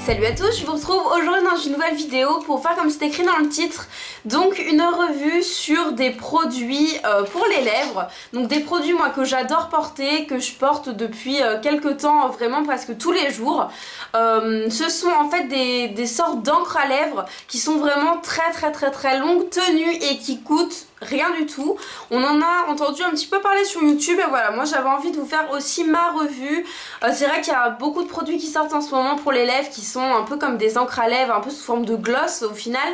Salut à tous, je vous retrouve aujourd'hui dans une nouvelle vidéo pour faire comme c'est écrit dans le titre, donc une revue sur des produits pour les lèvres, donc des produits moi que j'adore porter, que je porte depuis quelques temps, vraiment presque tous les jours. Ce sont en fait des sortes d'encre à lèvres qui sont vraiment très longue tenue et qui coûtent rien du tout. On en a entendu un petit peu parler sur YouTube et voilà, moi j'avais envie de vous faire aussi ma revue. C'est vrai qu'il y a beaucoup de produits qui sortent en ce moment pour les lèvres qui sont un peu comme des encres à lèvres, un peu sous forme de gloss au final,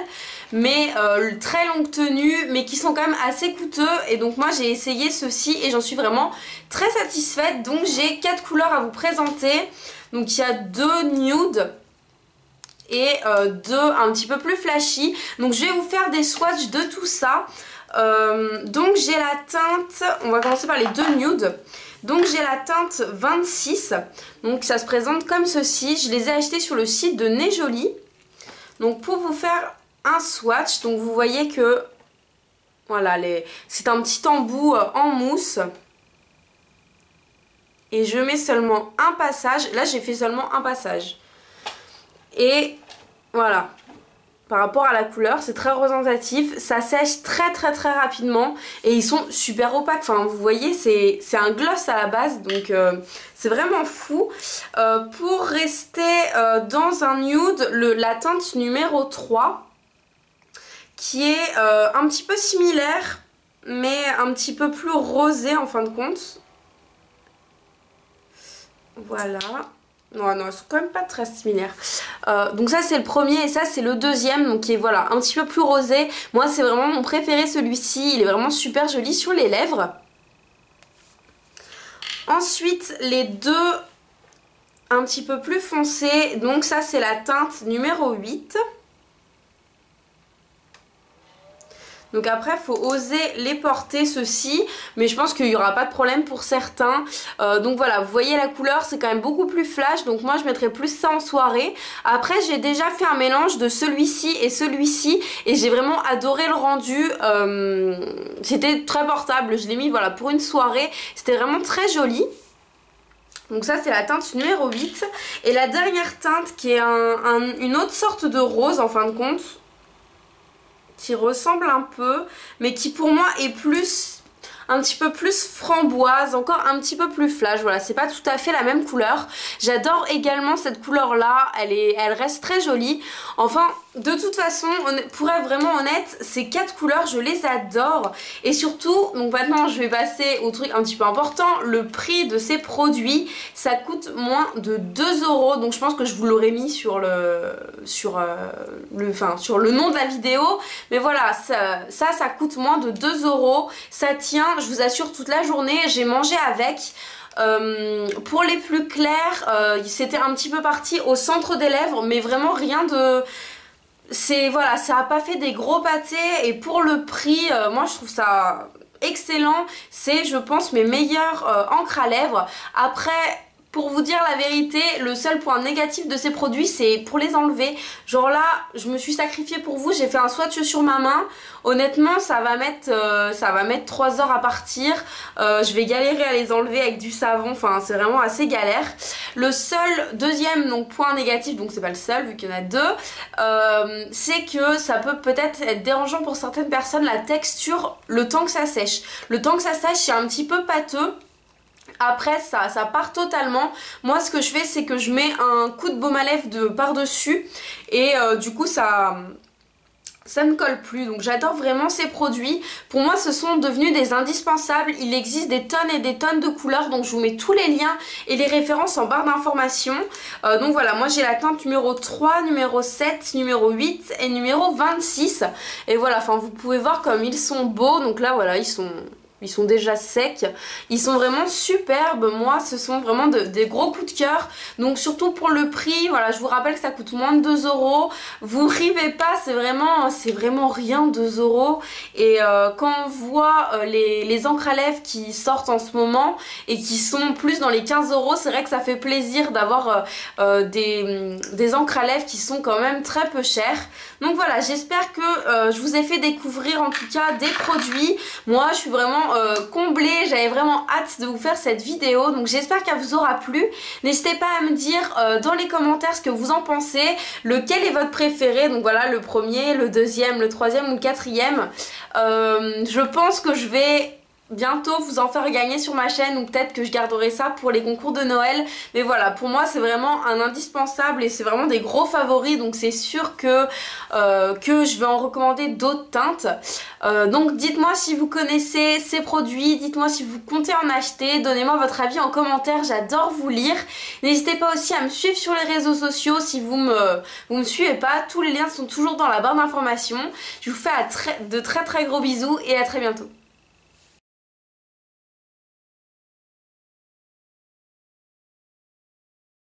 mais très longue tenue, mais qui sont quand même assez coûteux. Et donc moi j'ai essayé ceci et j'en suis vraiment très satisfaite. Donc j'ai 4 couleurs à vous présenter. Donc il y a 2 nude et 2 un petit peu plus flashy. Donc je vais vous faire des swatchs de tout ça. Donc j'ai la teinte, on va commencer par les 2 nudes. Donc j'ai la teinte 26, donc ça se présente comme ceci. Je les ai achetés sur le site de Nez Jolie. Donc pour vous faire un swatch, donc vous voyez que voilà, c'est un petit embout en mousse. Et je mets seulement un passage, là j'ai fait seulement un passage. Et voilà. Par rapport à la couleur, c'est très représentatif, ça sèche très rapidement et ils sont super opaques. Enfin vous voyez, c'est un gloss à la base, donc c'est vraiment fou. Pour rester dans un nude, la teinte numéro 3 qui est un petit peu similaire mais un petit peu plus rosé en fin de compte. Voilà. Non, elles sont quand même pas très similaires. Donc ça c'est le premier et ça c'est le deuxième, donc qui est voilà un petit peu plus rosé. Moi c'est vraiment mon préféré celui-ci, il est vraiment super joli sur les lèvres. Ensuite les 2 un petit peu plus foncés, donc ça c'est la teinte numéro 8. Donc après il faut oser les porter ceux-ci, mais je pense qu'il n'y aura pas de problème pour certains. Donc voilà, vous voyez la couleur c'est quand même beaucoup plus flash, donc moi je mettrais plus ça en soirée. Après j'ai déjà fait un mélange de celui-ci et j'ai vraiment adoré le rendu. C'était très portable, je l'ai mis voilà pour une soirée, c'était vraiment très joli. Donc ça c'est la teinte numéro 8. Et la dernière teinte qui est une autre sorte de rose en fin de compte, qui ressemble un peu, mais qui pour moi est un petit peu plus framboise, encore un petit peu plus flash. Voilà, c'est pas tout à fait la même couleur. J'adore également cette couleur là, elle reste très jolie. Enfin, de toute façon, pour être vraiment honnête, ces 4 couleurs, je les adore. Et surtout, donc maintenant je vais passer au truc un petit peu important, le prix de ces produits, ça coûte moins de 2 €. Donc je pense que je vous l'aurais mis sur le nom de la vidéo. Mais voilà, ça coûte moins de 2 €. Ça tient, je vous assure, toute la journée. J'ai mangé avec. Pour les plus clairs, c'était un petit peu parti au centre des lèvres, mais vraiment rien de... Voilà, ça a pas fait des gros pâtés et pour le prix, moi je trouve ça excellent. C'est je pense mes meilleures encres à lèvres. Après, pour vous dire la vérité, le seul point négatif de ces produits c'est pour les enlever. Genre là, je me suis sacrifiée pour vous, j'ai fait un swatch sur ma main. Honnêtement ça va mettre 3 heures à partir. Je vais galérer à les enlever avec du savon, enfin c'est vraiment assez galère. Le seul deuxième donc point négatif, donc c'est pas le seul vu qu'il y en a 2, c'est que ça peut-être être dérangeant pour certaines personnes la texture, le temps que ça sèche. Le temps que ça sèche c'est un petit peu pâteux. Après ça part totalement. Moi ce que je fais c'est que je mets un coup de baume à lèvres par dessus et du coup ça ne colle plus. Donc j'adore vraiment ces produits. Pour moi ce sont devenus des indispensables. Il existe des tonnes et des tonnes de couleurs, donc je vous mets tous les liens et les références en barre d'informations. Donc voilà, moi j'ai la teinte numéro 3, numéro 7, numéro 8 et numéro 26. Et voilà, enfin vous pouvez voir comme ils sont beaux. Donc là voilà, ils sont déjà secs, ils sont vraiment superbes. Moi ce sont vraiment des gros coups de cœur. Donc surtout pour le prix, voilà, je vous rappelle que ça coûte moins de 2 €. Vous rivez pas, c'est vraiment rien 2 €. Et quand on voit les encres à lèvres qui sortent en ce moment et qui sont plus dans les 15 €, c'est vrai que ça fait plaisir d'avoir des encres à lèvres qui sont quand même très peu chères. Donc voilà, j'espère que je vous ai fait découvrir en tout cas des produits. Moi je suis vraiment comblée, j'avais vraiment hâte de vous faire cette vidéo, donc j'espère qu'elle vous aura plu. N'hésitez pas à me dire dans les commentaires ce que vous en pensez, lequel est votre préféré, donc voilà, le premier, le deuxième, le troisième ou le quatrième. Je pense que je vais bientôt vous en faire gagner sur ma chaîne, ou peut-être que je garderai ça pour les concours de Noël, mais voilà, pour moi c'est vraiment un indispensable et c'est vraiment des gros favoris, donc c'est sûr que je vais en recommander d'autres teintes. Donc dites-moi si vous connaissez ces produits, dites-moi si vous comptez en acheter, donnez-moi votre avis en commentaire, j'adore vous lire. N'hésitez pas aussi à me suivre sur les réseaux sociaux si vous me suivez pas, tous les liens sont toujours dans la barre d'informations. Je vous fais de très gros bisous et à très bientôt.